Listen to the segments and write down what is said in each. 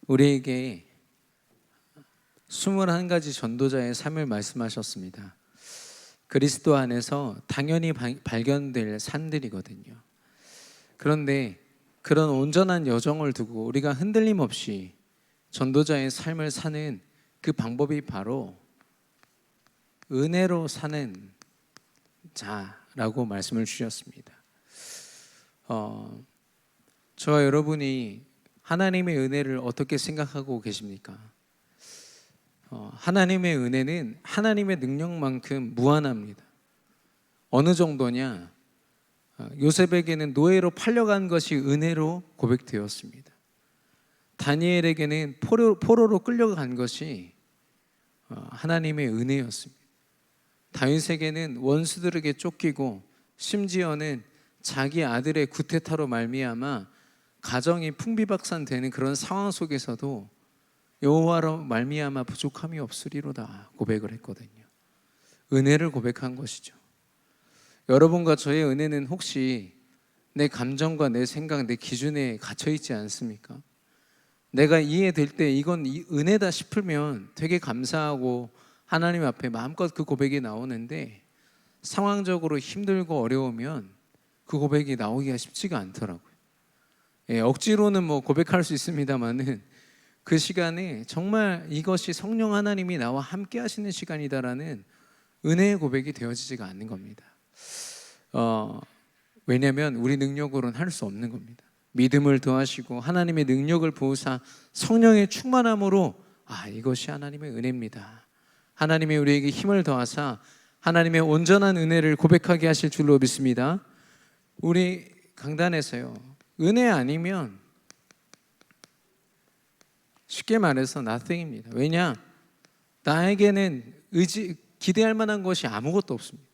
우리에게 21가지 전도자의 삶을 말씀하셨습니다. 그리스도 안에서 당연히 발견될 산들이거든요. 그런데 그런 온전한 여정을 두고 우리가 흔들림 없이 전도자의 삶을 사는 그 방법이 바로 은혜로 사는 자라고 말씀을 주셨습니다. 저와 여러분이 하나님의 은혜를 어떻게 생각하고 계십니까? 하나님의 은혜는 하나님의 능력만큼 무한합니다. 어느 정도냐? 요셉에게는 노예로 팔려간 것이 은혜로 고백되었습니다. 다니엘에게는 포로로 끌려간 것이 하나님의 은혜였습니다. 다윗에게는 원수들에게 쫓기고 심지어는 자기 아들의 구테타로 말미암아 가정이 풍비박산되는 그런 상황 속에서도 여호와로 말미암아 부족함이 없으리로다 고백을 했거든요. 은혜를 고백한 것이죠. 여러분과 저의 은혜는 혹시 내 감정과 내 생각, 내 기준에 갇혀 있지 않습니까? 내가 이해될 때 이건 은혜다 싶으면 되게 감사하고 하나님 앞에 마음껏 그 고백이 나오는데, 상황적으로 힘들고 어려우면 그 고백이 나오기가 쉽지가 않더라고요. 억지로는 고백할 수 있습니다만은 그 시간에 정말 이것이 성령 하나님이 나와 함께 하시는 시간이다라는 은혜의 고백이 되어지지가 않는 겁니다. 왜냐하면 우리 능력으로는 할 수 없는 겁니다. 믿음을 더하시고 하나님의 능력을 부으사 성령의 충만함으로 이것이 하나님의 은혜입니다. 하나님이 우리에게 힘을 더하사 하나님의 온전한 은혜를 고백하게 하실 줄로 믿습니다. 우리 강단에서요, 은혜 아니면 쉽게 말해서 nothing입니다. 왜냐? 나에게는 기대할 만한 것이 아무것도 없습니다.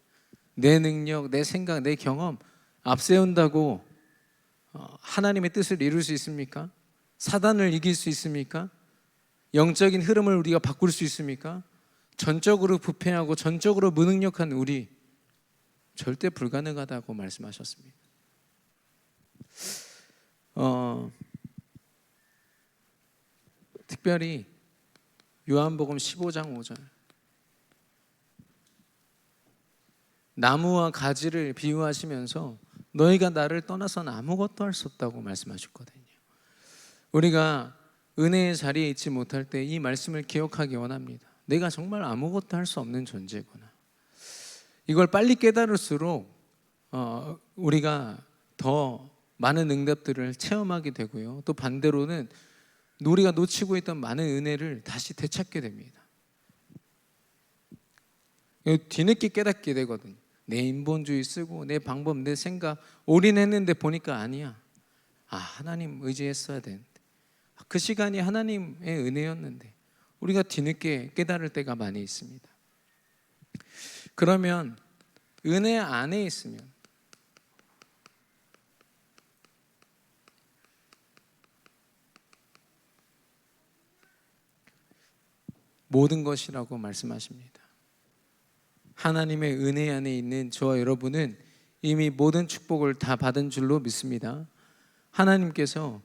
내 능력, 내 생각, 내 경험 앞세운다고 하나님의 뜻을 이룰 수 있습니까? 사단을 이길 수 있습니까? 영적인 흐름을 우리가 바꿀 수 있습니까? 전적으로 부패하고 전적으로 무능력한 우리 절대 불가능하다고 말씀하셨습니다. 특별히 요한복음 15장 5절, 나무와 가지를 비유하시면서 너희가 나를 떠나서는 아무것도 할 수 없다고 말씀하셨거든요. 우리가 은혜의 자리에 있지 못할 때 이 말씀을 기억하기 원합니다. 내가 정말 아무것도 할 수 없는 존재구나. 이걸 빨리 깨달을수록 우리가 더 많은 응답들을 체험하게 되고요, 또 반대로는 우리가 놓치고 있던 많은 은혜를 다시 되찾게 됩니다. 뒤늦게 깨닫게 되거든요. 내 인본주의 쓰고 내 방법, 내 생각 올인했는데 보니까 아니야. 하나님 의지했어야 되는데, 그 시간이 하나님의 은혜였는데 우리가 뒤늦게 깨달을 때가 많이 있습니다. 그러면 은혜 안에 있으면 모든 것이라고 말씀하십니다. 하나님의 은혜 안에 있는 저와 여러분은 이미 모든 축복을 다 받은 줄로 믿습니다. 하나님께서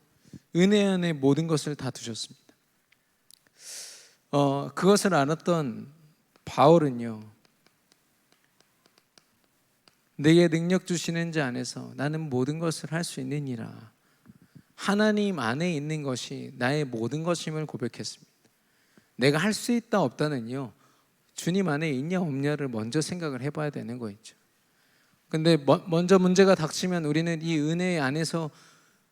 은혜 안에 모든 것을 다 두셨습니다. 그것을 알았던 바울은요, 내게 능력 주시는 자 안에서 나는 모든 것을 할 수 있느니라. 하나님 안에 있는 것이 나의 모든 것임을 고백했습니다. 내가 할 수 있다 없다는요, 주님 안에 있냐 없냐를 먼저 생각을 해봐야 되는 거있죠. 근데 먼저 문제가 닥치면 우리는 이 은혜 안에서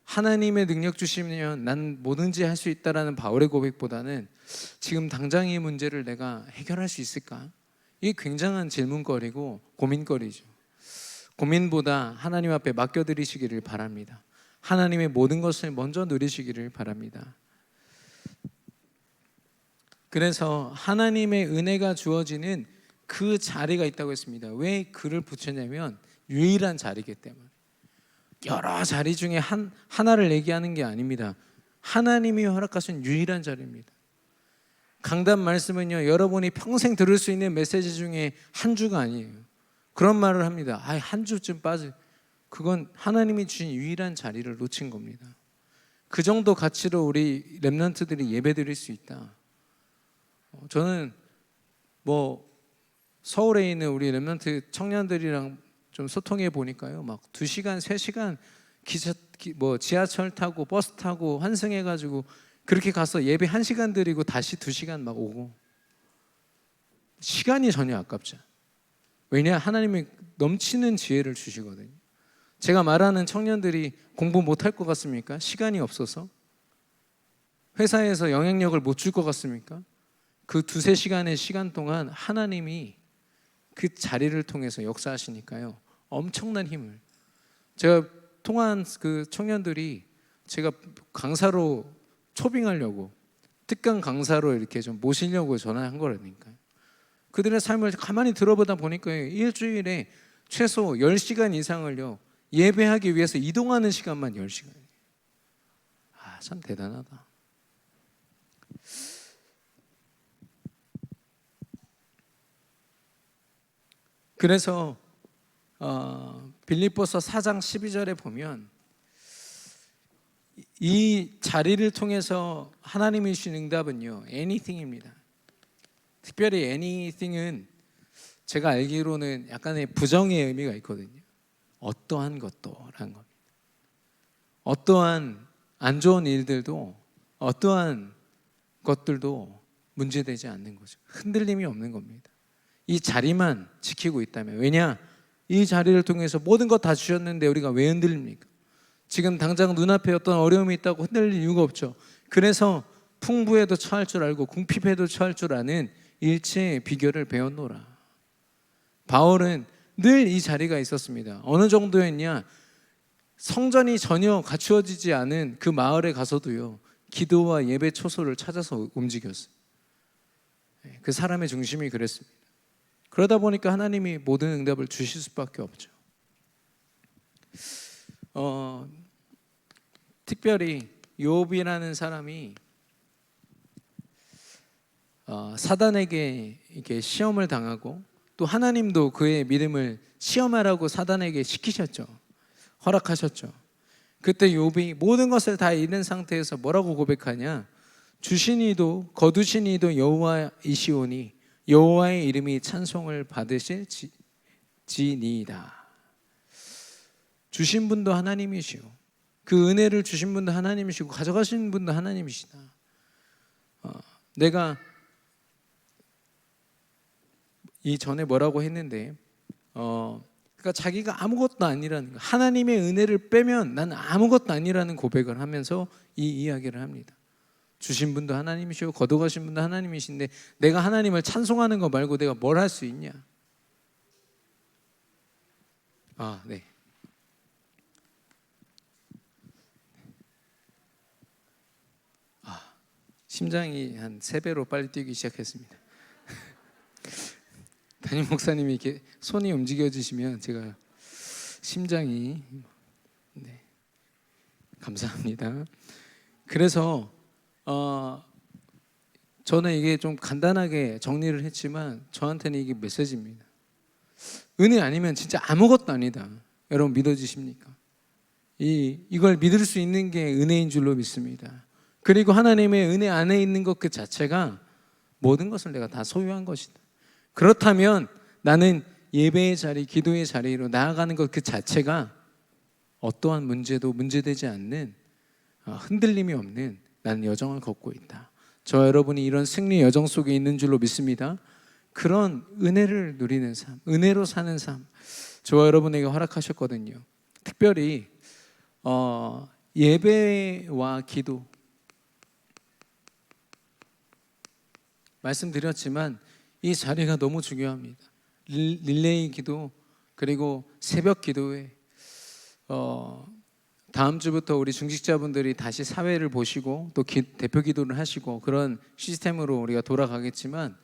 하나님의 능력 주시면 난 뭐든지 할 수 있다라는 바울의 고백보다는 지금 당장 이 문제를 내가 해결할 수 있을까? 이게 굉장한 질문거리고 고민거리죠. 고민보다 하나님 앞에 맡겨드리시기를 바랍니다. 하나님의 모든 것을 먼저 누리시기를 바랍니다. 그래서 하나님의 은혜가 주어지는 그 자리가 있다고 했습니다. 왜 그를 붙였냐면 유일한 자리이기 때문에. 여러 자리 중에 하나를 얘기하는 게 아닙니다. 하나님이 허락하신 유일한 자리입니다. 강단 말씀은요, 여러분이 평생 들을 수 있는 메시지 중에 한 주가 아니에요. 그런 말을 합니다. 한 주쯤 빠져. 그건 하나님이 주신 유일한 자리를 놓친 겁니다. 그 정도 가치로 우리 렘넌트들이 예배드릴 수 있다. 저는 뭐 서울에 있는 우리 렘넌트 청년들이랑 좀 소통해 보니까요, 막 2시간, 3시간 지하철 타고 버스 타고 환승해 가지고 그렇게 가서 예배 1시간 드리고 다시 2시간 막 오고, 시간이 전혀 아깝지 않아요. 왜냐? 하나님이 넘치는 지혜를 주시거든요. 제가 말하는 청년들이 공부 못할 것 같습니까? 시간이 없어서? 회사에서 영향력을 못 줄 것 같습니까? 그 2-3시간의 시간 동안 하나님이 그 자리를 통해서 역사하시니까요, 엄청난 힘을. 제가 통한 그 청년들이 제가 강사로 초빙하려고, 특강 강사로 이렇게 좀 모시려고 전화한 거라니까요. 그들의 삶을 가만히 들어보다 보니까 일주일에 최소 10시간 이상을요, 예배하기 위해서 이동하는 시간만 10시간. 참 대단하다. 그래서 빌립보서 4장 12절에 보면 이 자리를 통해서 하나님이 주신 응답은요, anything입니다. 특별히 anything은 제가 알기로는 약간의 부정의 의미가 있거든요. 어떠한 것도라는 겁니다. 어떠한 안 좋은 일들도, 어떠한 것들도 문제되지 않는 거죠. 흔들림이 없는 겁니다. 이 자리만 지키고 있다면. 왜냐? 이 자리를 통해서 모든 것 다 주셨는데 우리가 왜 흔들립니까? 지금 당장 눈앞에 어떤 어려움이 있다고 흔들릴 이유가 없죠. 그래서 풍부에도 처할 줄 알고 궁핍에도 처할 줄 아는 일체의 비결을 배웠노라. 바울은 늘 이 자리가 있었습니다. 어느 정도였냐? 성전이 전혀 갖추어지지 않은 그 마을에 가서도요, 기도와 예배 초소를 찾아서 움직였어요. 그 사람의 중심이 그랬습니다. 그러다 보니까 하나님이 모든 응답을 주실 수밖에 없죠. 특별히 욥이라는 사람이 사단에게 이렇게 시험을 당하고, 또 하나님도 그의 믿음을 시험하라고 사단에게 시키셨죠. 허락하셨죠. 그때 욥이 모든 것을 다 잃은 상태에서 뭐라고 고백하냐? 주신 이도 거두신 이도 여호와이시오니 여호와의 이름이 찬송을 받으실 지니이다. 주신 분도 하나님이시오. 그 은혜를 주신 분도 하나님이시고 가져가신 분도 하나님이시다. 내가 이전에 뭐라고 했는데, 그러니까 자기가 아무것도 아니라는 거, 하나님의 은혜를 빼면 난 아무것도 아니라는 고백을 하면서 이 이야기를 합니다. 주신 분도 하나님이시고 거둬가신 분도 하나님이신데 내가 하나님을 찬송하는 거 말고 내가 뭘 할 수 있냐? 네. 심장이 한 3배로 빨리 뛰기 시작했습니다. 담임 목사님이 이렇게 손이 움직여지시면 제가 심장이, 네, 감사합니다. 그래서 저는 이게 좀 간단하게 정리를 했지만 저한테는 이게 메시지입니다. 은혜 아니면 진짜 아무것도 아니다. 여러분 믿어지십니까? 이걸 믿을 수 있는 게 은혜인 줄로 믿습니다. 그리고 하나님의 은혜 안에 있는 것 그 자체가 모든 것을 내가 다 소유한 것이다. 그렇다면 나는 예배의 자리, 기도의 자리로 나아가는 것 그 자체가 어떠한 문제도 문제되지 않는, 흔들림이 없는 나는 여정을 걷고 있다. 저 여러분이 이런 승리 여정 속에 있는 줄로 믿습니다. 그런 은혜를 누리는 삶, 은혜로 사는 삶, 저와 여러분에게 허락하셨거든요. 특별히 예배와 기도, 말씀드렸지만 이 자리가 너무 중요합니다. 릴레이 기도, 그리고 새벽 기도회, 다음 주부터 우리 중직자분들이 다시 사회를 보시고 또 대표 기도를 하시고 그런 시스템으로 우리가 돌아가겠지만,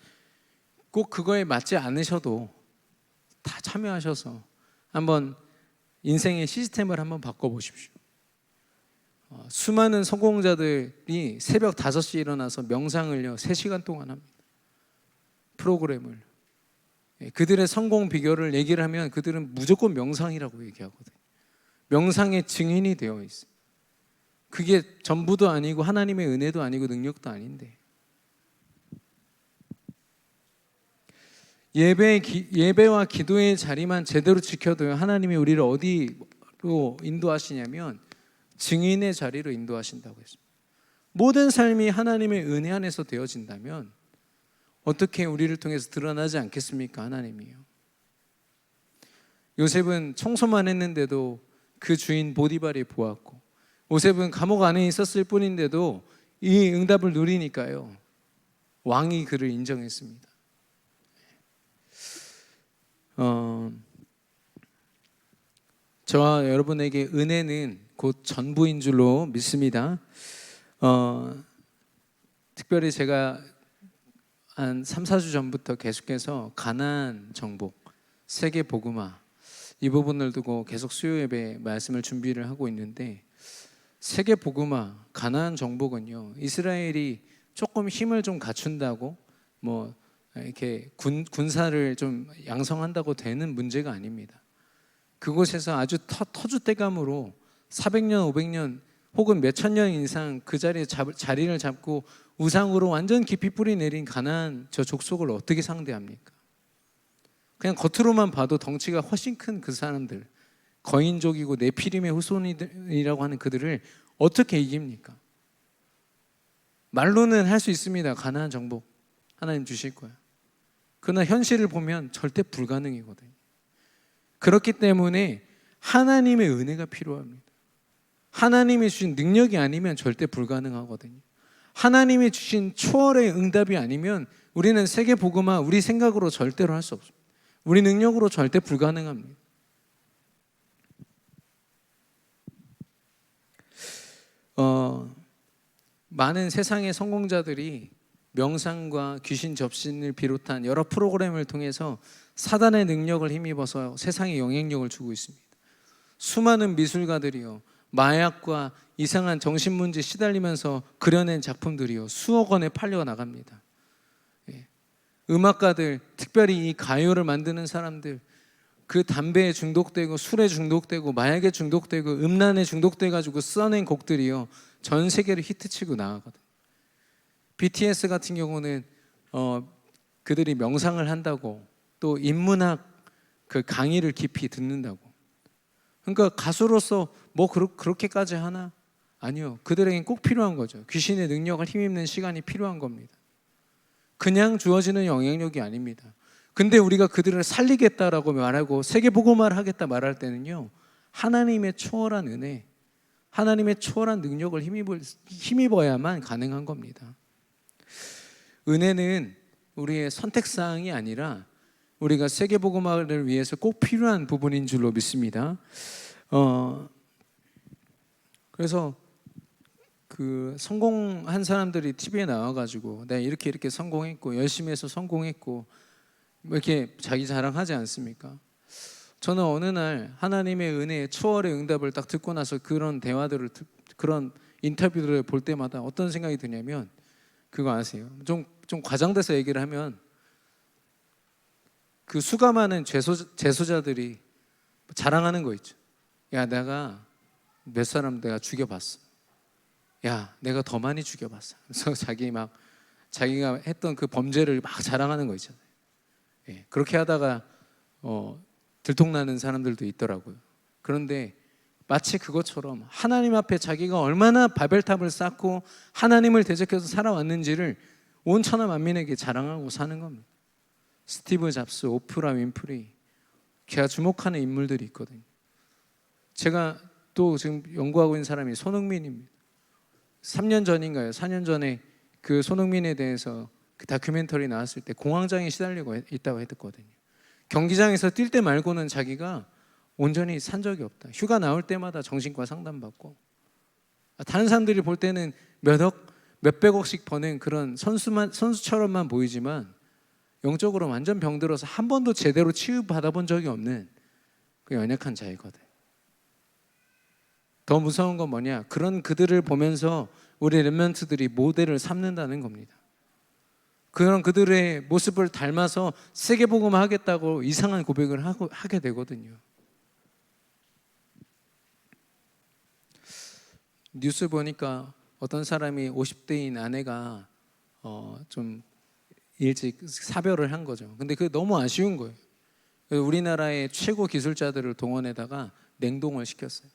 꼭 그거에 맞지 않으셔도 다 참여하셔서 한번 인생의 시스템을 한번 바꿔보십시오. 수많은 성공자들이 새벽 5시에 일어나서 명상을요 3시간 동안 합니다. 프로그램을. 그들의 성공 비결을 얘기를 하면 그들은 무조건 명상이라고 얘기하거든요. 명상의 증인이 되어 있어요. 그게 전부도 아니고 하나님의 은혜도 아니고 능력도 아닌데. 예배와 기도의 자리만 제대로 지켜도요, 하나님이 우리를 어디로 인도하시냐면 증인의 자리로 인도하신다고 했습니다. 모든 삶이 하나님의 은혜 안에서 되어진다면 어떻게 우리를 통해서 드러나지 않겠습니까? 하나님이요. 요셉은 청소만 했는데도 그 주인 보디발이 보았고, 요셉은 감옥 안에 있었을 뿐인데도 이 응답을 누리니까요, 왕이 그를 인정했습니다. 저와 여러분에게 은혜는 곧 전부인 줄로 믿습니다. 특별히 제가 한 3, 4주 전부터 계속해서 가나안 정복, 세계 복음화 이 부분을 두고 계속 수요 예배 말씀을 준비를 하고 있는데, 세계 복음화, 가나안 정복은요, 이스라엘이 조금 힘을 좀 갖춘다고 뭐 이렇게 군사를 좀 양성한다고 되는 문제가 아닙니다. 그곳에서 아주 터줏대감으로 400년, 500년 혹은 몇천 년 이상 그 자리에 자리를 잡고 우상으로 완전 깊이 뿌리 내린 가나안 저 족속을 어떻게 상대합니까? 그냥 겉으로만 봐도 덩치가 훨씬 큰 그 사람들, 거인족이고 네피림의 후손이라고 하는 그들을 어떻게 이깁니까? 말로는 할 수 있습니다. 가나안 정복 하나님 주실 거야. 그러나 현실을 보면 절대 불가능이거든요. 그렇기 때문에 하나님의 은혜가 필요합니다. 하나님이 주신 능력이 아니면 절대 불가능하거든요. 하나님이 주신 초월의 응답이 아니면 우리는 세계 복음화 우리 생각으로 절대로 할 수 없습니다. 우리 능력으로 절대 불가능합니다. 많은 세상의 성공자들이 명상과 귀신 접신을 비롯한 여러 프로그램을 통해서 사단의 능력을 힘입어서 세상에 영향력을 주고 있습니다. 수많은 미술가들이요, 마약과 이상한 정신문제 시달리면서 그려낸 작품들이요, 수억 원에 팔려 나갑니다. 음악가들, 특별히 이 가요를 만드는 사람들, 그 담배에 중독되고 술에 중독되고 마약에 중독되고 음란에 중독돼 가지고 써낸 곡들이요, 전 세계를 히트치고 나가거든. BTS 같은 경우는 그들이 명상을 한다고, 또 인문학 그 강의를 깊이 듣는다고. 그러니까 가수로서 뭐 그렇게까지 하나? 아니요. 그들에겐 꼭 필요한 거죠. 귀신의 능력을 힘입는 시간이 필요한 겁니다. 그냥 주어지는 영향력이 아닙니다. 근데 우리가 그들을 살리겠다라고 말하고 세계 복음화를 하겠다 말할 때는요, 하나님의 초월한 은혜, 하나님의 초월한 능력을 힘입어야만 가능한 겁니다. 은혜는 우리의 선택사항이 아니라 우리가 세계 복음화를 위해서 꼭 필요한 부분인 줄로 믿습니다. 그래서 그 성공한 사람들이 TV에 나와가지고 내가 이렇게 성공했고 열심히 해서 성공했고 뭐 이렇게 자기 자랑하지 않습니까? 저는 어느 날 하나님의 은혜의 초월의 응답을 딱 듣고 나서 그런 대화들을 그런 인터뷰들을 볼 때마다 어떤 생각이 드냐면, 그거 아세요? 좀 과장돼서 얘기를 하면 그 수가 많은 재소자들이 자랑하는 거 있죠. 야, 내가 몇 사람 내가 죽여봤어. 야, 내가 더 많이 죽여봤어. 그래서 자기가 했던 그 범죄를 막 자랑하는 거 있잖아요. 예, 그렇게 하다가 들통나는 사람들도 있더라고요. 그런데 마치 그것처럼 하나님 앞에 자기가 얼마나 바벨탑을 쌓고 하나님을 대적해서 살아왔는지를 온 천하 만민에게 자랑하고 사는 겁니다. 스티브 잡스, 오프라 윈프리, 제가 주목하는 인물들이 있거든요. 제가 또 지금 연구하고 있는 사람이 손흥민입니다. 3년 전인가요? 4년 전에 그 손흥민에 대해서 그 다큐멘터리 나왔을 때 공황장애 시달리고 있다고 했거든요. 경기장에서 뛸 때 말고는 자기가 온전히 산 적이 없다. 휴가 나올 때마다 정신과 상담받고, 다른 사람들이 볼 때는 몇백억씩 버는 그런 선수처럼만 보이지만 영적으로 완전 병들어서 한 번도 제대로 치유받아본 적이 없는 그 연약한 자이거든. 더 무서운 건 뭐냐? 그런 그들을 보면서 우리 렘넌트들이 모델을 삼는다는 겁니다. 그런 그들의 모습을 닮아서 세계복음화 하겠다고 이상한 고백을 하게 되거든요. 뉴스 보니까 어떤 사람이 50대인 아내가 좀 일찍 사별을 한 거죠. 근데 그게 너무 아쉬운 거예요. 그래서 우리나라의 최고 기술자들을 동원해다가 냉동을 시켰어요.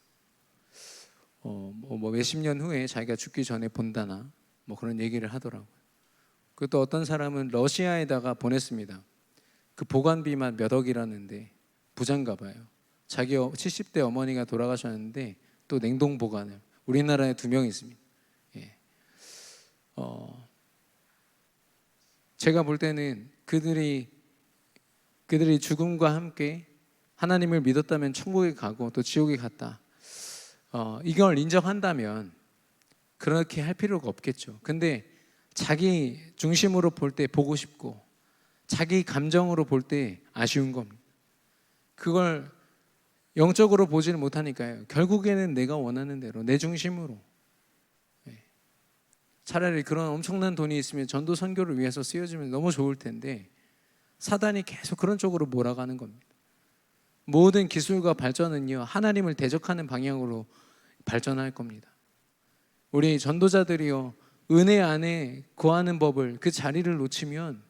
뭐 몇십 년 후에 자기가 죽기 전에 본다나 뭐 그런 얘기를 하더라고요. 그리고 또 어떤 사람은 러시아에다가 보냈습니다. 그 보관비만 몇 억이라는데 부자인가 봐요. 자기 70대 어머니가 돌아가셨는데 또 냉동 보관을. 우리나라에 2명 있습니다. 예. 제가 볼 때는 그들이 죽음과 함께 하나님을 믿었다면 천국에 가고 또 지옥에 갔다. 이걸 인정한다면 그렇게 할 필요가 없겠죠. 근데 자기 중심으로 볼 때 보고 싶고 자기 감정으로 볼 때 아쉬운 겁니다. 그걸 영적으로 보지를 못하니까요. 결국에는 내가 원하는 대로 내 중심으로. 차라리 그런 엄청난 돈이 있으면 전도 선교를 위해서 쓰여지면 너무 좋을 텐데 사단이 계속 그런 쪽으로 몰아가는 겁니다. 모든 기술과 발전은요, 하나님을 대적하는 방향으로 발전할 겁니다. 우리 전도자들이요, 은혜 안에 거하는 법을, 그 자리를 놓치면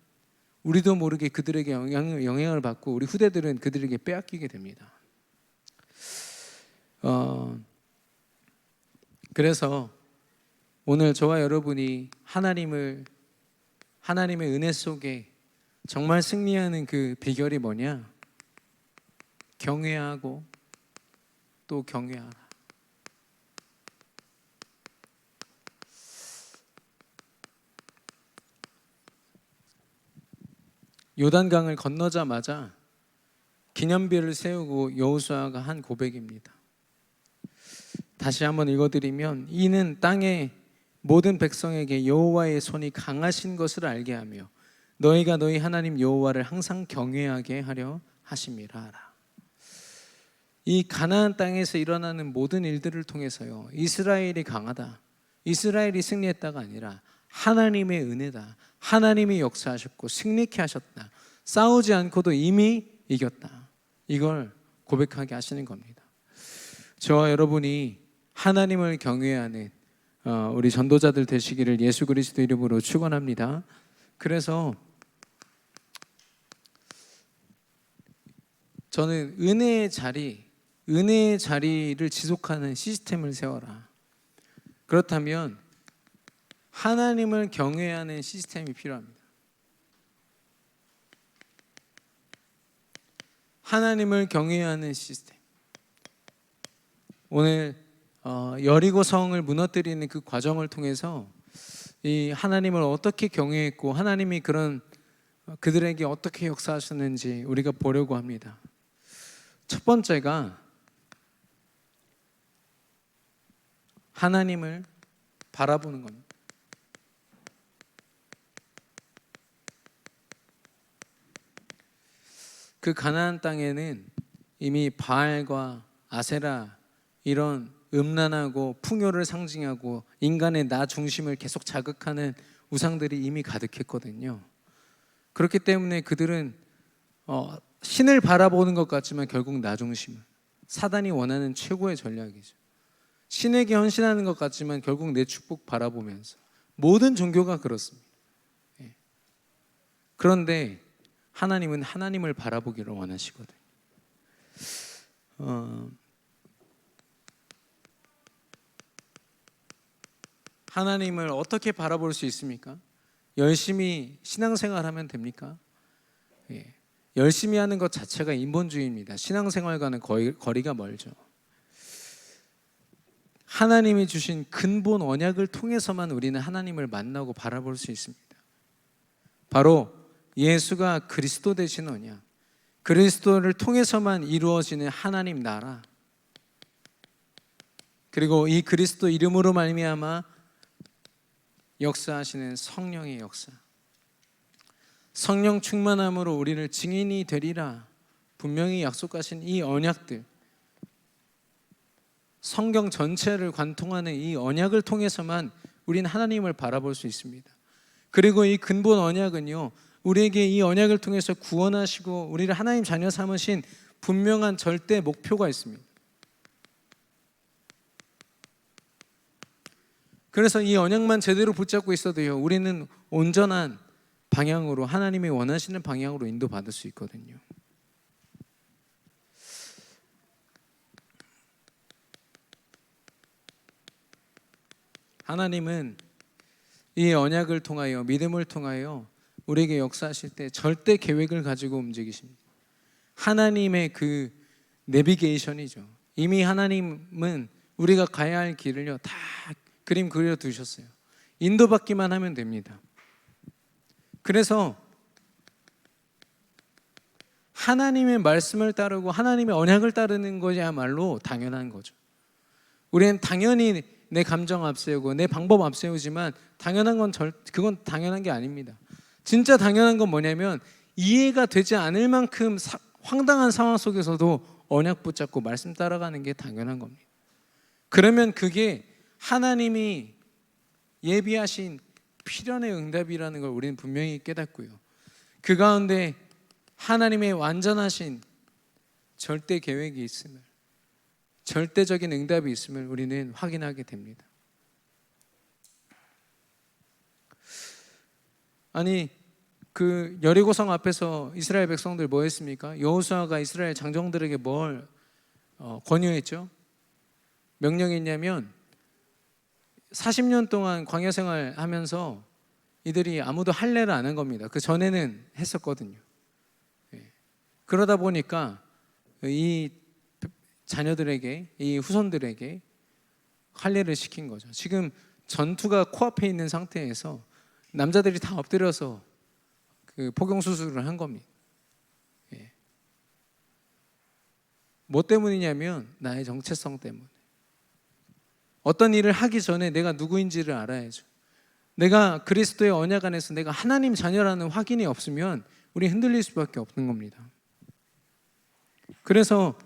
우리도 모르게 그들에게 영향을 받고 우리 후대들은 그들에게 빼앗기게 됩니다. 그래서 오늘 저와 여러분이 하나님의 은혜 속에 정말 승리하는 그 비결이 뭐냐? 경외하고 또 경외하라. 요단강을 건너자마자 기념비를 세우고 여호수아가 한 고백입니다. 다시 한번 읽어드리면, 이는 땅의 모든 백성에게 여호와의 손이 강하신 것을 알게 하며 너희가 너희 하나님 여호와를 항상 경외하게 하려 하심이라. 이 가나안 땅에서 일어나는 모든 일들을 통해서요, 이스라엘이 강하다, 이스라엘이 승리했다가 아니라 하나님의 은혜다, 하나님이 역사하셨고 승리케 하셨다, 싸우지 않고도 이미 이겼다, 이걸 고백하게 하시는 겁니다. 저와 여러분이 하나님을 경외하는 우리 전도자들 되시기를 예수 그리스도 이름으로 축원합니다. 그래서 저는 은혜의 자리를 지속하는 시스템을 세워라. 그렇다면 하나님을 경외하는 시스템이 필요합니다. 하나님을 경외하는 시스템. 오늘 여리고 성을 무너뜨리는 그 과정을 통해서 이 하나님을 어떻게 경외했고 하나님이 그들에게 어떻게 역사하셨는지 우리가 보려고 합니다. 첫 번째가 하나님을 바라보는 겁니다. 그 가나안 땅에는 이미 바알과 아세라, 이런 음란하고 풍요를 상징하고 인간의 나 중심을 계속 자극하는 우상들이 이미 가득했거든요. 그렇기 때문에 그들은 신을 바라보는 것 같지만 결국 나 중심을, 사단이 원하는 최고의 전략이죠. 신에게 헌신하는 것 같지만 결국 내 축복 바라보면서, 모든 종교가 그렇습니다. 그런데 하나님은 하나님을 바라보기를 원하시거든요. 하나님을 어떻게 바라볼 수 있습니까? 열심히 신앙생활하면 됩니까? 열심히 하는 것 자체가 인본주의입니다. 신앙생활과는 거리가 멀죠. 하나님이 주신 근본 언약을 통해서만 우리는 하나님을 만나고 바라볼 수 있습니다. 바로 예수가 그리스도 되신 언약, 그리스도를 통해서만 이루어지는 하나님 나라, 그리고 이 그리스도 이름으로 말미암아 역사하시는 성령의 역사, 성령 충만함으로 우리를 증인이 되리라 분명히 약속하신 이 언약들, 성경 전체를 관통하는 이 언약을 통해서만 우리는 하나님을 바라볼 수 있습니다. 그리고 이 근본 언약은요, 우리에게 이 언약을 통해서 구원하시고 우리를 하나님 자녀 삼으신 분명한 절대 목표가 있습니다. 그래서 이 언약만 제대로 붙잡고 있어도요, 우리는 온전한 방향으로, 하나님이 원하시는 방향으로 인도받을 수 있거든요. 하나님은 이 언약을 통하여, 믿음을 통하여 우리에게 역사하실 때 절대 계획을 가지고 움직이십니다. 하나님의 그 내비게이션이죠. 이미 하나님은 우리가 가야 할 길을요, 다 그림 그려 두셨어요. 인도받기만 하면 됩니다. 그래서 하나님의 말씀을 따르고 하나님의 언약을 따르는 것이야말로 당연한 거죠. 우리는 당연히 내 감정 앞세우고 내 방법 앞세우지만 당연한 건 그건 당연한 게 아닙니다. 진짜 당연한 건 뭐냐면 이해가 되지 않을 만큼 황당한 상황 속에서도 언약 붙잡고 말씀 따라가는 게 당연한 겁니다. 그러면 그게 하나님이 예비하신 필연의 응답이라는 걸 우리는 분명히 깨닫고요, 그 가운데 하나님의 완전하신 절대 계획이 있음을, 절대적인 응답이 있음을 우리는 확인하게 됩니다. 아니, 그 여리고성 앞에서 이스라엘 백성들 뭐 했습니까? 여호수아가 이스라엘 장정들에게 뭘 권유했죠? 명령했냐면 40년 동안 광야 생활하면서 이들이 아무도 할례를 안 한 겁니다. 그 전에는 했었거든요. 그러다 보니까 이 자녀들에게, 이 후손들에게 할례를 시킨 거죠. 지금 전투가 코앞에 있는 상태에서 남자들이 다 엎드려서 그 포경 수술을 한 겁니다. 뭐 때문이냐면 나의 정체성 때문에. 어떤 일을 하기 전에 내가 누구인지를 알아야죠. 내가 그리스도의 언약 안에서 내가 하나님 자녀라는 확인이 없으면 우리 흔들릴 수밖에 없는 겁니다. 그래서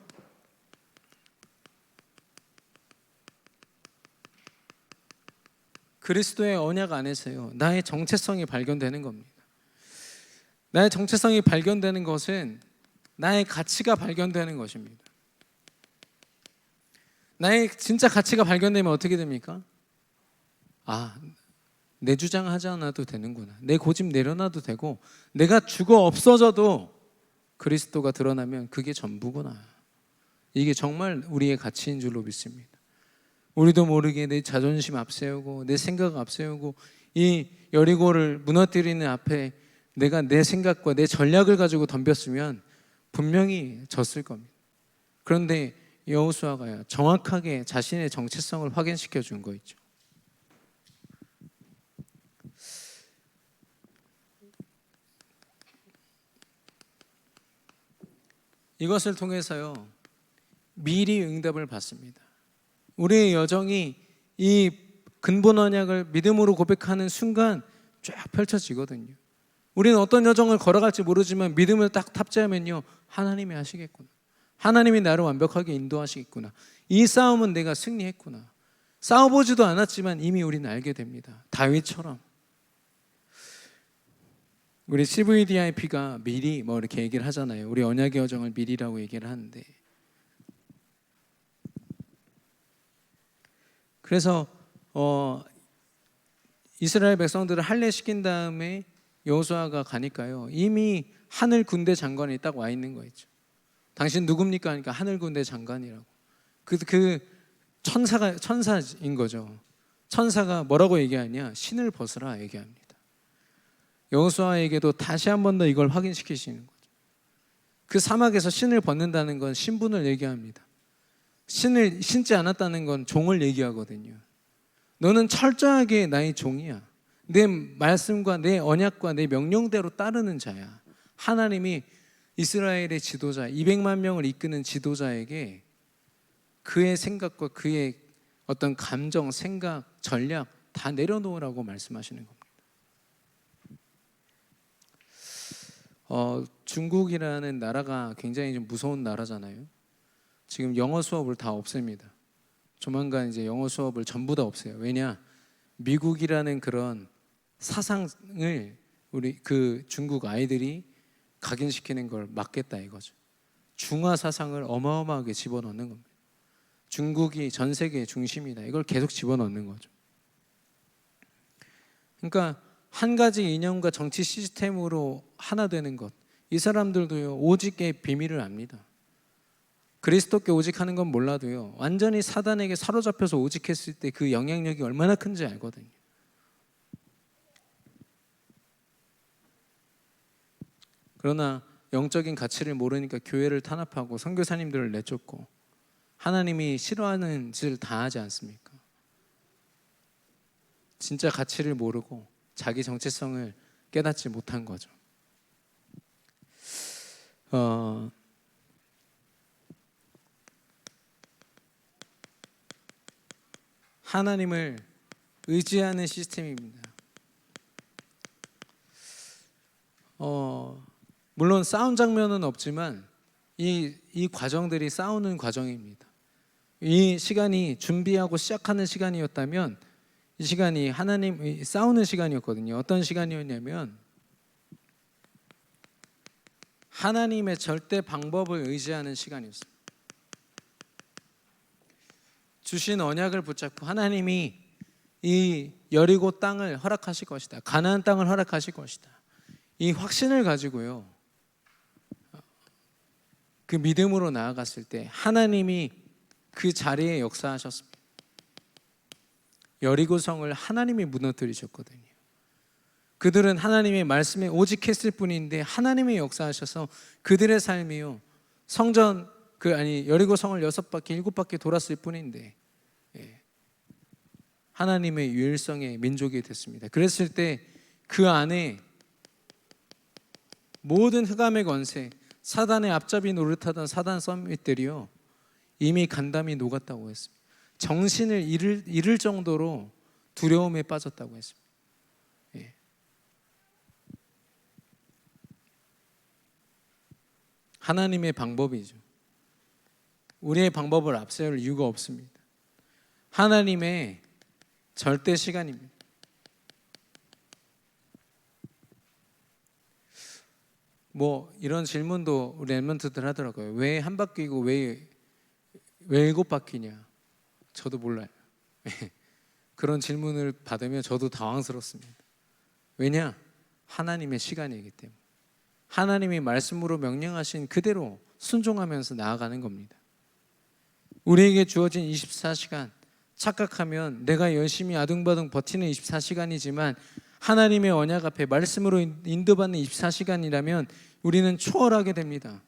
그리스도의 언약 안에서요, 나의 정체성이 발견되는 겁니다. 나의 정체성이 발견되는 것은 나의 가치가 발견되는 것입니다. 나의 진짜 가치가 발견되면 어떻게 됩니까? 아, 내 주장하지 않아도 되는구나. 내 고집 내려놔도 되고, 내가 죽어 없어져도 그리스도가 드러나면 그게 전부구나. 이게 정말 우리의 가치인 줄로 믿습니다. 우리도 모르게 내 자존심 앞세우고 내 생각 앞세우고 이 여리고를 무너뜨리는 앞에 내가 내 생각과 내 전략을 가지고 덤볐으면 분명히 졌을 겁니다. 그런데 여호수아가 정확하게 자신의 정체성을 확인시켜 준 거 있죠. 이것을 통해서요, 미리 응답을 받습니다. 우리의 여정이 이 근본 언약을 믿음으로 고백하는 순간 쫙 펼쳐지거든요. 우리는 어떤 여정을 걸어갈지 모르지만 믿음을 딱 탑재하면요, 하나님이 하시겠구나, 하나님이 나를 완벽하게 인도하시겠구나, 이 싸움은 내가 승리했구나. 싸워보지도 않았지만 이미 우리는 알게 됩니다. 다윗처럼. 우리 CVDIP가 미리 뭐 이렇게 얘기를 하잖아요. 우리 언약의 여정을 미리라고 얘기를 하는데, 그래서 이스라엘 백성들을 할례시킨 다음에 여호수아가 가니까요, 이미 하늘 군대 장관이 딱 와 있는 거 있죠. 당신 누굽니까? 하니까 하늘 군대 장관이라고. 그 천사인 거죠. 천사가 뭐라고 얘기하냐? 신을 벗으라 얘기합니다. 여호수아에게도 다시 한 번 더 이걸 확인시키시는 거죠. 그 사막에서 신을 벗는다는 건 신분을 얘기합니다. 신을 신지 않았다는 건 종을 얘기하거든요. 너는 철저하게 나의 종이야. 내 말씀과 내 언약과 내 명령대로 따르는 자야. 하나님이 이스라엘의 지도자, 200만 명을 이끄는 지도자에게 그의 생각과 그의 어떤 감정, 생각, 전략 다 내려놓으라고 말씀하시는 겁니다. 중국이라는 나라가 굉장히 좀 무서운 나라잖아요. 지금 영어 수업을 다 없앱니다. 조만간 이제 영어 수업을 전부 다 없애요. 왜냐? 미국이라는 그런 사상을 우리 그 중국 아이들이 각인시키는 걸 막겠다 이거죠. 중화 사상을 어마어마하게 집어넣는 겁니다. 중국이 전 세계의 중심이다, 이걸 계속 집어넣는 거죠. 그러니까 한 가지 이념과 정치 시스템으로 하나 되는 것. 이 사람들도요, 오직의 비밀을 압니다. 그리스도께 오직하는 건 몰라도요, 완전히 사단에게 사로잡혀서 오직했을 때 그 영향력이 얼마나 큰지 알거든요. 그러나 영적인 가치를 모르니까 교회를 탄압하고 선교사님들을 내쫓고 하나님이 싫어하는 짓을 다 하지 않습니까? 진짜 가치를 모르고 자기 정체성을 깨닫지 못한 거죠. 하나님을 의지하는 시스템입니다. 물론 싸운 장면은 없지만 이 과정들이 싸우는 과정입니다. 이 시간이 준비하고 시작하는 시간이었다면 이 시간이 하나님 싸우는 시간이었거든요. 어떤 시간이었냐면 하나님의 절대 방법을 의지하는 시간이었어요. 주신 언약을 붙잡고 하나님이 이 여리고 땅을 허락하실 것이다. 가나안 땅을 허락하실 것이다. 이 확신을 가지고요, 그 믿음으로 나아갔을 때 하나님이 그 자리에 역사하셨습니다. 여리고성을 하나님이 무너뜨리셨거든요. 그들은 하나님의 말씀에 오직했을 뿐인데 하나님이 역사하셔서 그들의 삶이요, 성전 여리고성을 6바퀴 7바퀴 돌았을 뿐인데 하나님의 유일성의 민족이 됐습니다. 그랬을 때 그 안에 모든 흑암의 권세, 사단의 앞잡이 노릇하던 사단 썸밋들이요, 이미 간담이 녹았다고 했습니다. 정신을 잃을 정도로 두려움에 빠졌다고 했습니다. 하나님의 방법이죠. 우리의 방법을 앞세울 이유가 없습니다. 하나님의 절대 시간입니다. 이런 질문도 우리 랩런트들 하더라고요. 왜 한 바퀴고 왜 7바퀴냐? 저도 몰라요. 그런 질문을 받으면 저도 당황스럽습니다. 왜냐? 하나님의 시간이기 때문에. 하나님이 말씀으로 명령하신 그대로 순종하면서 나아가는 겁니다. 우리에게 주어진 24시간, 착각하면 내가 열심히 아둥바둥 버티는 24시간이지만 하나님의 언약 앞에 말씀으로 인도받는 24시간이라면 우리는 초월하게 됩니다.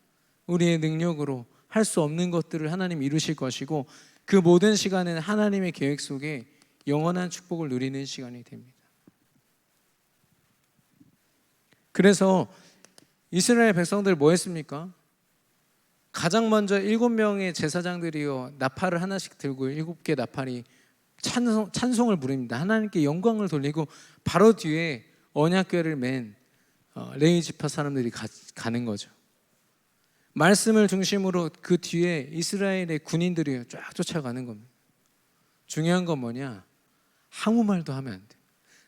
우리의 능력으로 할 수 없는 것들을 하나님 이루실 것이고, 그 모든 시간은 하나님의 계획 속에 영원한 축복을 누리는 시간이 됩니다. 그래서 이스라엘 백성들 뭐 했습니까? 가장 먼저 7명의 제사장들이요, 나팔을 하나씩 들고 7개 나팔이 찬송을 부릅니다. 하나님께 영광을 돌리고 바로 뒤에 언약궤를 맨 레위 지파 사람들이 가는 거죠. 말씀을 중심으로 그 뒤에 이스라엘의 군인들이 쫙 쫓아가는 겁니다. 중요한 건 뭐냐? 아무 말도 하면 안 돼.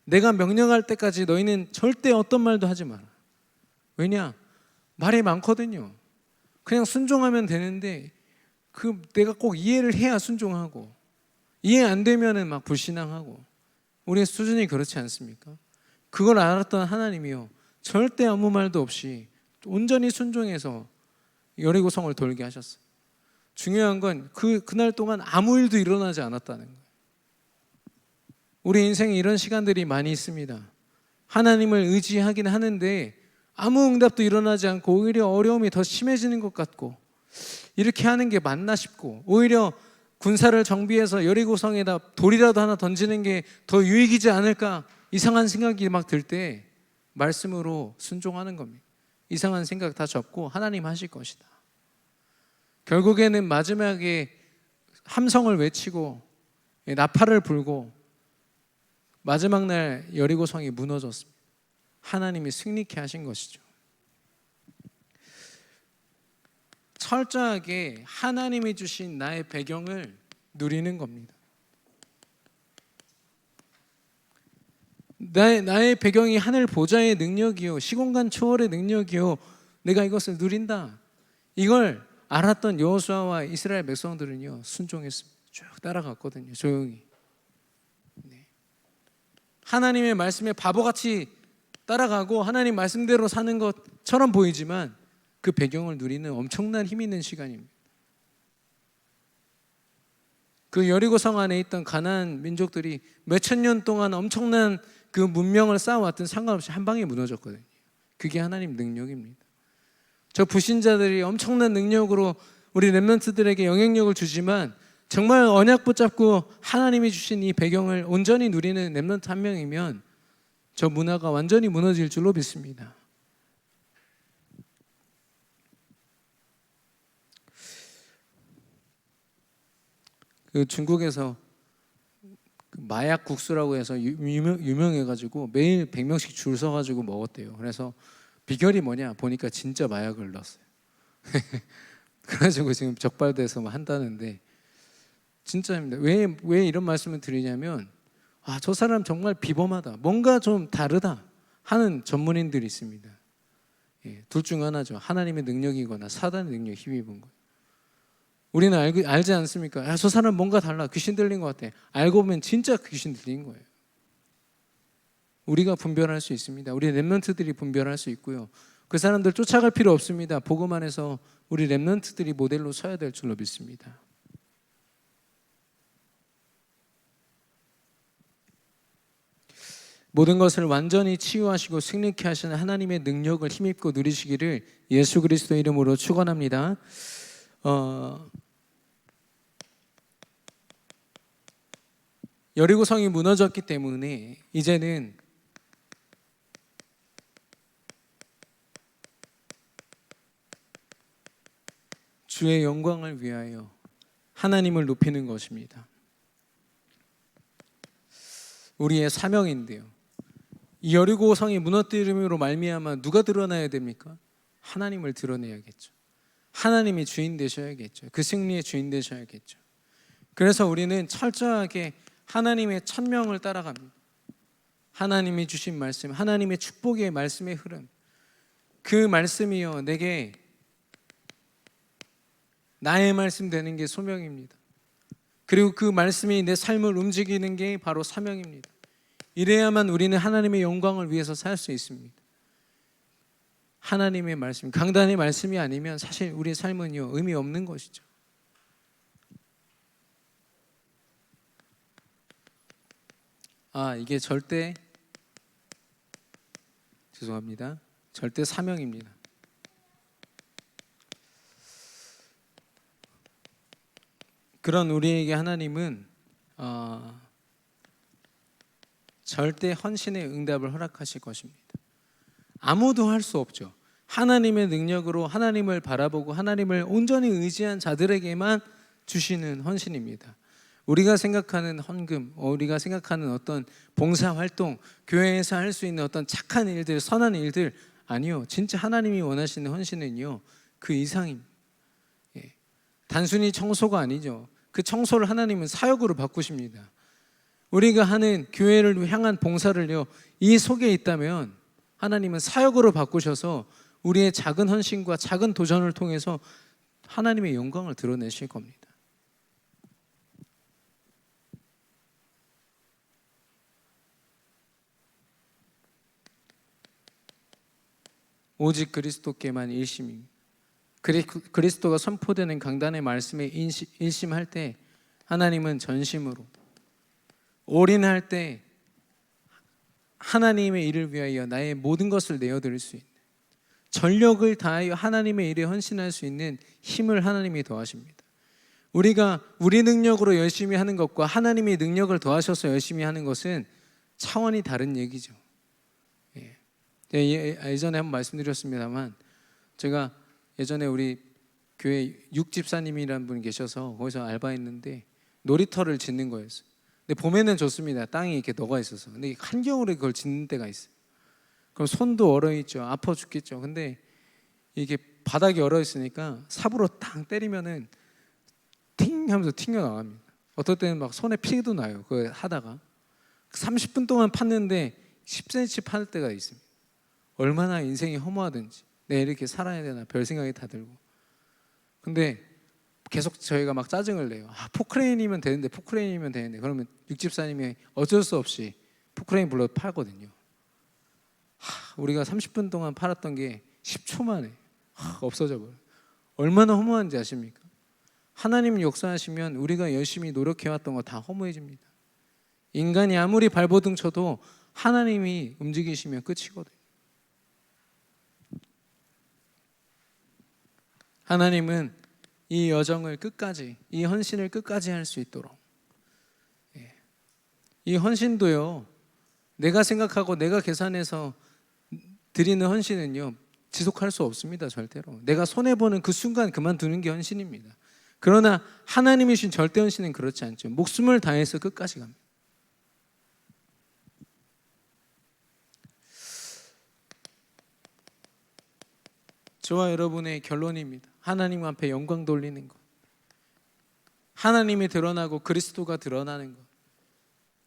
내가 명령할 때까지 너희는 절대 어떤 말도 하지 마라. 왜냐? 말이 많거든요. 그냥 순종하면 되는데 내가 꼭 이해를 해야 순종하고, 이해 안 되면은 막 불신앙하고. 우리의 수준이 그렇지 않습니까? 그걸 알았던 하나님이요, 절대 아무 말도 없이 온전히 순종해서 여리고성을 돌게 하셨어요. 중요한 건 그날 동안 아무 일도 일어나지 않았다는 거예요. 우리 인생에 이런 시간들이 많이 있습니다. 하나님을 의지하긴 하는데 아무 응답도 일어나지 않고 오히려 어려움이 더 심해지는 것 같고, 이렇게 하는 게 맞나 싶고, 오히려 군사를 정비해서 여리고성에다 돌이라도 하나 던지는 게 더 유익이지 않을까, 이상한 생각이 막 들 때 말씀으로 순종하는 겁니다. 이상한 생각 다 접고 하나님 하실 것이다. 결국에는 마지막에 함성을 외치고 나팔을 불고 마지막 날 여리고성이 무너졌습니다. 하나님이 승리케 하신 것이죠. 철저하게 하나님이 주신 나의 배경을 누리는 겁니다. 나의 배경이 하늘 보좌의 능력이요, 시공간 초월의 능력이요, 내가 이것을 누린다. 이걸 알았던 여호수아와 이스라엘 백성들은요, 순종했습니다. 쭉 따라갔거든요, 조용히. 네. 하나님의 말씀에 바보같이 따라가고 하나님 말씀대로 사는 것처럼 보이지만 그 배경을 누리는 엄청난 힘 있는 시간입니다. 그 여리고 성 안에 있던 가나안 민족들이 몇천 년 동안 엄청난 그 문명을 쌓아왔던 상관없이 한 방에 무너졌거든요. 그게 하나님 능력입니다. 저 불신자들이 엄청난 능력으로 우리 렘넌트들에게 영향력을 주지만 정말 언약 붙잡고 하나님이 주신 이 배경을 온전히 누리는 렘넌트 한 명이면 저 문화가 완전히 무너질 줄로 믿습니다. 그 중국에서 마약 국수라고 해서 유명해가지고 매일 100명씩 줄 서가지고 먹었대요. 그래서 비결이 뭐냐 보니까 진짜 마약을 넣었어요. 그래가지고 지금 적발돼서 뭐 한다는데 진짜입니다. 왜 이런 말씀을 드리냐면 저 사람 정말 비범하다, 뭔가 좀 다르다 하는 전문인들이 있습니다. 둘 중 하나죠. 하나님의 능력이거나 사단의 능력에 힘입은 거예요. 우리는 알지 않습니까? 저 사람 뭔가 달라, 귀신 들린 것 같아. 알고 보면 진짜 귀신 들린 거예요. 우리가 분별할 수 있습니다. 우리 렘넌트들이 분별할 수 있고요. 그 사람들 쫓아갈 필요 없습니다. 복음 안에서 우리 렘넌트들이 모델로 서야 될 줄로 믿습니다. 모든 것을 완전히 치유하시고 승리케 하시는 하나님의 능력을 힘입고 누리시기를 예수 그리스도 이름으로 축원합니다. 여리고 성이 무너졌기 때문에 이제는 주의 영광을 위하여 하나님을 높이는 것입니다. 우리의 사명인데요. 이 여리고 성이 무너뜨림으로 말미암아 누가 드러나야 됩니까? 하나님을 드러내야겠죠. 하나님이 주인 되셔야겠죠. 그 승리의 주인 되셔야겠죠. 그래서 우리는 철저하게 하나님의 천명을 따라갑니다. 하나님이 주신 말씀, 하나님의 축복의 말씀의 흐름, 그 말씀이요 내게 나의 말씀 되는 게 소명입니다. 그리고 그 말씀이 내 삶을 움직이는 게 바로 사명입니다. 이래야만 우리는 하나님의 영광을 위해서 살 수 있습니다. 하나님의 말씀, 강단의 말씀이 아니면 사실 우리의 삶은요 의미 없는 것이죠. 이게 절대 사명입니다. 그런 우리에게 하나님은 절대 헌신의 응답을 허락하실 것입니다. 아무도 할 수 없죠. 하나님의 능력으로 하나님을 바라보고 하나님을 온전히 의지한 자들에게만 주시는 헌신입니다. 우리가 생각하는 헌금, 우리가 생각하는 어떤 봉사활동, 교회에서 할 수 있는 어떤 착한 일들, 선한 일들, 아니요. 진짜 하나님이 원하시는 헌신은요 그 이상입니다. 단순히 청소가 아니죠. 그 청소를 하나님은 사역으로 바꾸십니다. 우리가 하는 교회를 향한 봉사를요 이 속에 있다면 하나님은 사역으로 바꾸셔서 우리의 작은 헌신과 작은 도전을 통해서 하나님의 영광을 드러내실 겁니다. 오직 그리스도께만 일심입니다. 그리스도가 선포되는 강단의 말씀에 일심할 때 하나님은 전심으로, 올인할 때 하나님의 일을 위하여 나의 모든 것을 내어드릴 수 있는, 전력을 다하여 하나님의 일에 헌신할 수 있는 힘을 하나님이 더하십니다. 우리가 우리 능력으로 열심히 하는 것과 하나님의 능력을 더하셔서 열심히 하는 것은 차원이 다른 얘기죠. 예전에 한번 말씀드렸습니다만 제가 예전에 우리 교회 육집사님이라는 분이 계셔서 거기서 알바했는데 놀이터를 짓는 거였어요. 근데 봄에는 좋습니다. 땅이 이렇게 녹아 있어서. 근데 한겨울에 그걸 짓는 때가 있어요. 그럼 손도 얼어 있죠. 아파 죽겠죠. 근데 이게 바닥이 얼어 있으니까 삽으로 탕 때리면은 팅 하면서 튕겨 나갑니다. 어떨 때는 막 손에 피도 나요. 그거 하다가 30분 동안 팠는데 10cm 판 때가 있습니다. 얼마나 인생이 허무하든지 내가 이렇게 살아야 되나 별 생각이 다 들고. 근데 계속 저희가 막 짜증을 내요. 포크레인이면 되는데 그러면 육집사님이 어쩔 수 없이 포크레인 불러 팔거든요. 우리가 30분 동안 팔았던 게 10초 만에 없어져 버려요. 얼마나 허무한지 아십니까? 하나님 역사하시면 우리가 열심히 노력해왔던 거 다 허무해집니다. 인간이 아무리 발버둥 쳐도 하나님이 움직이시면 끝이거든요. 하나님은 이 여정을 끝까지, 이 헌신을 끝까지 할 수 있도록, 이 헌신도요, 내가 생각하고 내가 계산해서 드리는 헌신은요 지속할 수 없습니다. 절대로. 내가 손해보는 그 순간 그만두는 게 헌신입니다. 그러나 하나님이 주신 절대 헌신은 그렇지 않죠. 목숨을 다해서 끝까지 갑니다. 저와 여러분의 결론입니다. 하나님 앞에 영광 돌리는 것, 하나님이 드러나고 그리스도가 드러나는 것.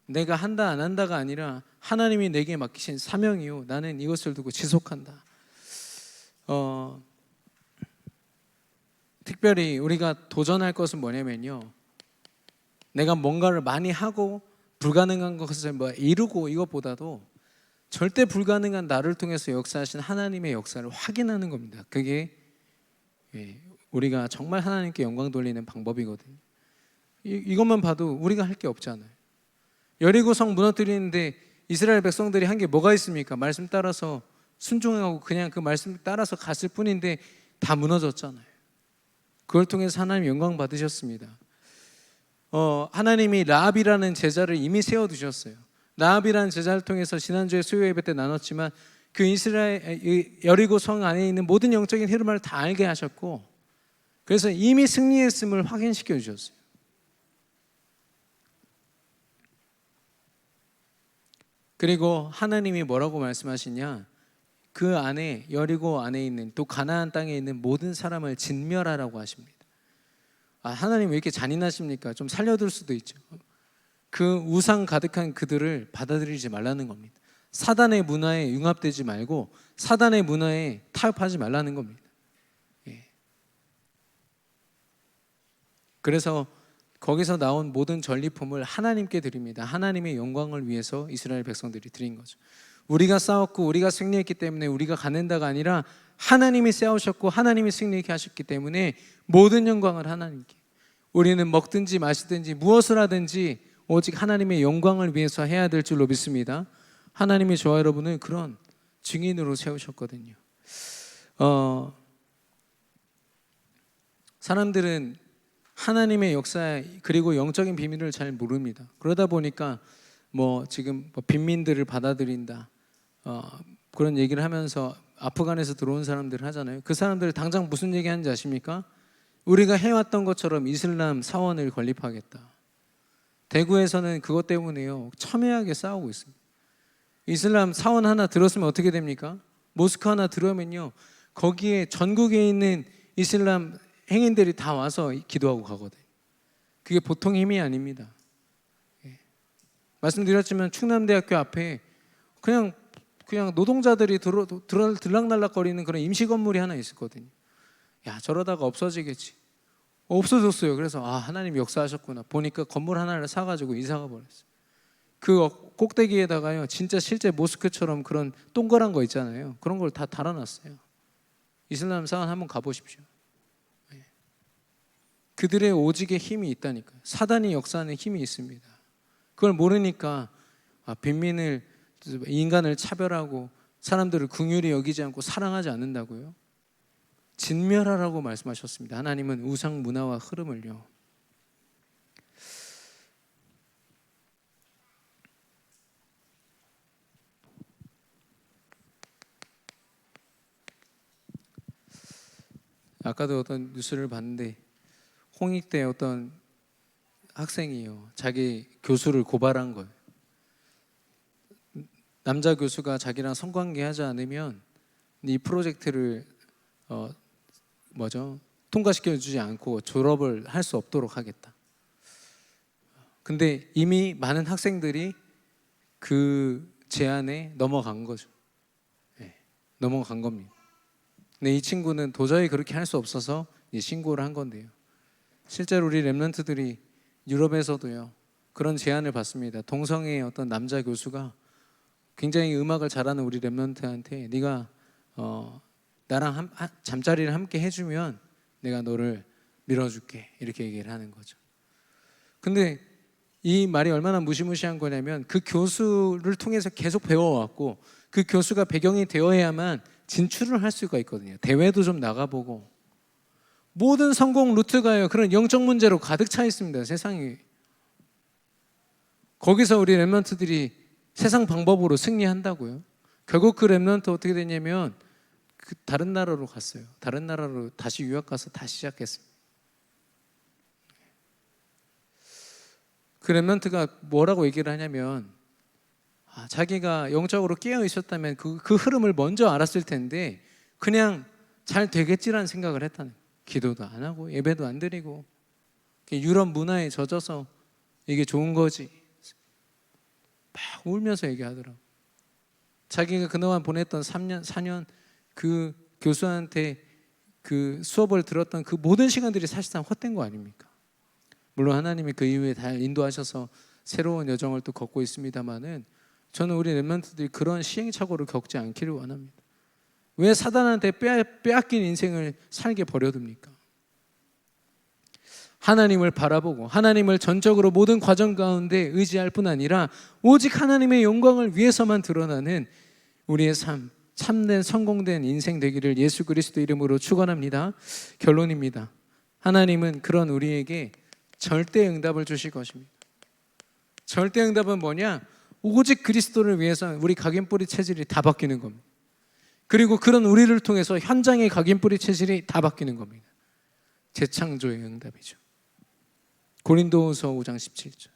내가 한다 안 한다가 아니라 하나님이 내게 맡기신 사명이요, 나는 이것을 두고 지속한다. 특별히 우리가 도전할 것은 뭐냐면요, 내가 뭔가를 많이 하고 불가능한 것을 이루고 이것보다도 절대 불가능한 나를 통해서 역사하신 하나님의 역사를 확인하는 겁니다. 그게 우리가 정말 하나님께 영광 돌리는 방법이거든요. 이것만 봐도 우리가 할 게 없잖아요. 여리고 성 무너뜨리는데 이스라엘 백성들이 한 게 뭐가 있습니까? 말씀 따라서 순종하고 그냥 그 말씀 따라서 갔을 뿐인데 다 무너졌잖아요. 그걸 통해서 하나님 영광 받으셨습니다. 하나님이 라합이라는 제자를 이미 세워두셨어요. 라합이라는 제자를 통해서 지난주에 수요 예배 때 나눴지만 그 이스라엘 여리고 성 안에 있는 모든 영적인 흐름을 다 알게 하셨고, 그래서 이미 승리했음을 확인시켜 주셨어요. 그리고 하나님이 뭐라고 말씀하시냐, 그 안에 여리고 안에 있는 또 가나안 땅에 있는 모든 사람을 진멸하라고 하십니다. 하나님 왜 이렇게 잔인하십니까? 좀 살려둘 수도 있죠. 그 우상 가득한 그들을 받아들이지 말라는 겁니다. 사단의 문화에 융합되지 말고 사단의 문화에 타협하지 말라는 겁니다. 그래서 거기서 나온 모든 전리품을 하나님께 드립니다. 하나님의 영광을 위해서 이스라엘 백성들이 드린 거죠. 우리가 싸웠고 우리가 승리했기 때문에 우리가 갖는다가 아니라 하나님이 싸우셨고 하나님이 승리하게 하셨기 때문에 모든 영광을 하나님께. 우리는 먹든지 마시든지 무엇을 하든지 오직 하나님의 영광을 위해서 해야 될 줄로 믿습니다. 하나님이 저와 여러분을 그런 증인으로 세우셨거든요. 사람들은 하나님의 역사 그리고 영적인 비밀을 잘 모릅니다. 그러다 보니까 지금 빈민들을 받아들인다, 그런 얘기를 하면서 아프간에서 들어온 사람들 하잖아요. 그 사람들 당장 무슨 얘기하는지 아십니까? 우리가 해왔던 것처럼 이슬람 사원을 건립하겠다. 대구에서는 그것 때문에요 첨예하게 싸우고 있습니다. 이슬람 사원 하나 들었으면 어떻게 됩니까? 모스크 하나 들어오면요 거기에 전국에 있는 이슬람 행인들이 다 와서 기도하고 가거든요. 그게 보통 힘이 아닙니다. 말씀드렸지만 충남대학교 앞에 그냥 노동자들이 들락날락거리는 그런 임시 건물이 하나 있었거든요. 야, 저러다가 없어지겠지. 없어졌어요. 그래서 하나님 역사하셨구나. 보니까 건물 하나를 사가지고 이사가 버렸어요. 그 꼭대기에다가요 진짜 실제 모스크처럼 그런 동그란 거 있잖아요. 그런 걸 다 달아놨어요. 이슬람 사원 한번 가보십시오. 그들의 오직에 힘이 있다니까요. 사단이 역사하는 힘이 있습니다. 그걸 모르니까 빈민을, 인간을 차별하고 사람들을 긍휼히 여기지 않고 사랑하지 않는다고요. 진멸하라고 말씀하셨습니다. 하나님은 우상 문화와 흐름을요. 아까도 어떤 뉴스를 봤는데 홍익대 어떤 학생이요 자기 교수를 고발한 거예요. 남자 교수가 자기랑 성관계하지 않으면 이 프로젝트를 통과시켜주지 않고 졸업을 할 수 없도록 하겠다. 근데 이미 많은 학생들이 그 제안에 넘어간 거죠. 넘어간 겁니다. 근데 이 친구는 도저히 그렇게 할 수 없어서 신고를 한 건데요. 실제로 우리 렘넌트들이 유럽에서도요 그런 제안을 받습니다. 동성애의 어떤 남자 교수가 굉장히 음악을 잘하는 우리 랩런트한테 네가 나랑 잠자리를 함께 해주면 내가 너를 밀어줄게 이렇게 얘기를 하는 거죠. 근데 이 말이 얼마나 무시무시한 거냐면 그 교수를 통해서 계속 배워왔고 그 교수가 배경이 되어야만 진출을 할 수가 있거든요. 대회도 좀 나가보고 모든 성공 루트가요 그런 영적 문제로 가득 차 있습니다. 세상이. 거기서 우리 랩런트들이 세상 방법으로 승리한다고요. 결국 그 랩런트 어떻게 됐냐면 그 다른 나라로 갔어요. 다른 나라로 다시 유학 가서 다시 시작했어요. 그 랩런트가 뭐라고 얘기를 하냐면 자기가 영적으로 깨어 있었다면 그 흐름을 먼저 알았을 텐데 그냥 잘 되겠지라는 생각을 했다는 거예요. 기도도 안 하고 예배도 안 드리고 유럽 문화에 젖어서 이게 좋은 거지 막 울면서 얘기하더라고. 자기가 그동안 보냈던 3년 4년 그 교수한테 그 수업을 들었던 그 모든 시간들이 사실상 헛된 거 아닙니까? 물론 하나님이 그 이후에 잘 인도하셔서 새로운 여정을 또 걷고 있습니다만은 저는 우리 랩런트들이 그런 시행착오를 겪지 않기를 원합니다. 왜 사단한테 빼앗긴 인생을 살게 버려둡니까? 하나님을 바라보고 하나님을 전적으로 모든 과정 가운데 의지할 뿐 아니라 오직 하나님의 영광을 위해서만 드러나는 우리의 삶, 참된 성공된 인생 되기를 예수 그리스도 이름으로 축원합니다. 결론입니다. 하나님은 그런 우리에게 절대 응답을 주실 것입니다. 절대 응답은 뭐냐? 오직 그리스도를 위해서 우리 각인뿌리 체질이 다 바뀌는 겁니다. 그리고 그런 우리를 통해서 현장의 각인뿌리 체질이 다 바뀌는 겁니다. 재창조의 응답이죠. 고린도후서 5장 17절.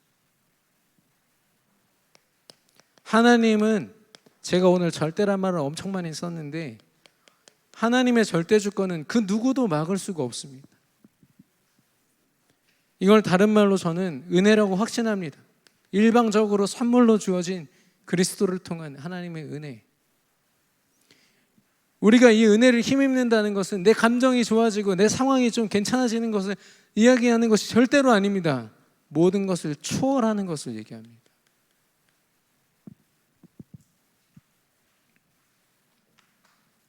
하나님은 제가 오늘 절대란 말을 엄청 많이 썼는데 하나님의 절대 주권은 그 누구도 막을 수가 없습니다. 이걸 다른 말로 저는 은혜라고 확신합니다. 일방적으로 선물로 주어진 그리스도를 통한 하나님의 은혜. 우리가 이 은혜를 힘입는다는 것은 내 감정이 좋아지고 내 상황이 좀 괜찮아지는 것을 이야기하는 것이 절대로 아닙니다. 모든 것을 초월하는 것을 얘기합니다.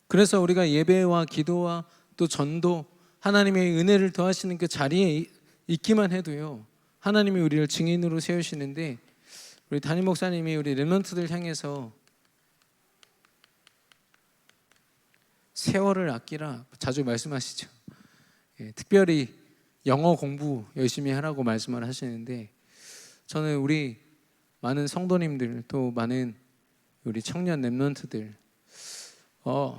그래서 우리가 예배와 기도와 또 전도 하나님의 은혜를 더하시는 그 자리에 있기만 해도요 하나님이 우리를 증인으로 세우시는데 우리 담임 목사님이 우리 랩런트들 향해서 세월을 아끼라 자주 말씀하시죠. 특별히 영어 공부 열심히 하라고 말씀을 하시는데 저는 우리 많은 성도님들 또 많은 우리 청년 랩런트들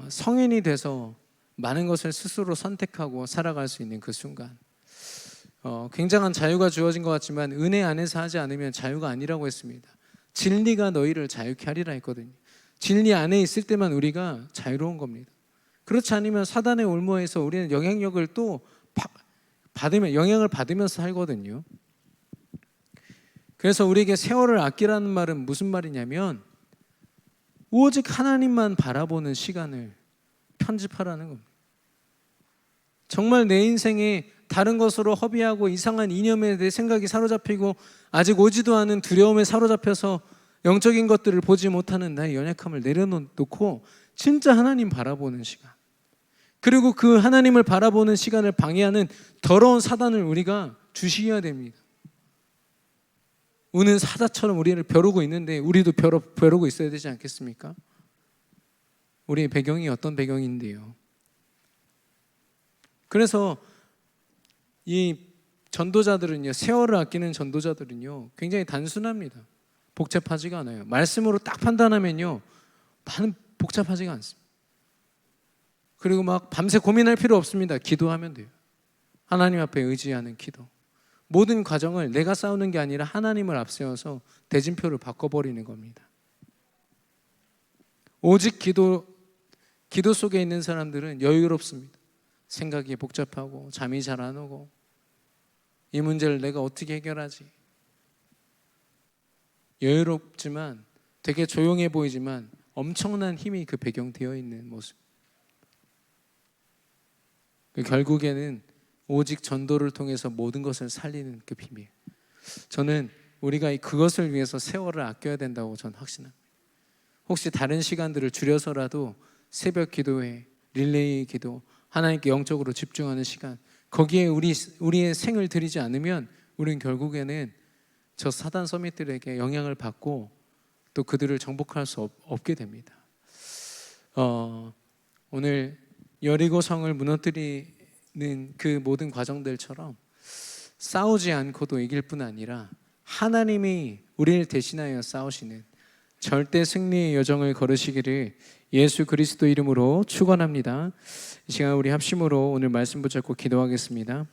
성인이 돼서 많은 것을 스스로 선택하고 살아갈 수 있는 그 순간 굉장한 자유가 주어진 것 같지만 은혜 안에서 하지 않으면 자유가 아니라고 했습니다. 진리가 너희를 자유케 하리라 했거든요. 진리 안에 있을 때만 우리가 자유로운 겁니다. 그렇지 않으면 사단의 올무에서 우리는 영향력을 또 영향을 받으면서 살거든요. 그래서 우리에게 세월을 아끼라는 말은 무슨 말이냐면 오직 하나님만 바라보는 시간을 편집하라는 겁니다. 정말 내 인생에 다른 것으로 허비하고 이상한 이념에 대해 생각이 사로잡히고 아직 오지도 않은 두려움에 사로잡혀서 영적인 것들을 보지 못하는 나의 연약함을 내려놓고 진짜 하나님 바라보는 시간, 그리고 그 하나님을 바라보는 시간을 방해하는 더러운 사단을 우리가 주시해야 됩니다. 우는 사자처럼 우리를 벼르고 있는데 우리도 벼르고 있어야 되지 않겠습니까? 우리의 배경이 어떤 배경인데요. 그래서 이 전도자들은요, 세월을 아끼는 전도자들은요 굉장히 단순합니다. 복잡하지가 않아요. 말씀으로 딱 판단하면요 나는 복잡하지가 않습니다. 그리고 막 밤새 고민할 필요 없습니다. 기도하면 돼요. 하나님 앞에 의지하는 기도. 모든 과정을 내가 싸우는 게 아니라 하나님을 앞세워서 대진표를 바꿔버리는 겁니다. 오직 기도 속에 있는 사람들은 여유롭습니다. 생각이 복잡하고 잠이 잘 안 오고 이 문제를 내가 어떻게 해결하지? 여유롭지만 되게 조용해 보이지만 엄청난 힘이 그 배경되어 있는 모습. 결국에는 오직 전도를 통해서 모든 것을 살리는 그 비밀. 저는 우리가 그것을 위해서 세월을 아껴야 된다고 저는 확신합니다. 혹시 다른 시간들을 줄여서라도 새벽 기도회, 릴레이 기도, 하나님께 영적으로 집중하는 시간, 거기에 우리의 생을 들이지 않으면 우리는 결국에는 저 사단 서밋들에게 영향을 받고 또 그들을 정복할 수 없게 됩니다. 오늘 여리고 성을 무너뜨리는 그 모든 과정들처럼 싸우지 않고도 이길 뿐 아니라 하나님이 우리를 대신하여 싸우시는 절대 승리의 여정을 걸으시기를 예수 그리스도 이름으로 축원합니다. 이 시간 우리 합심으로 오늘 말씀 붙잡고 기도하겠습니다.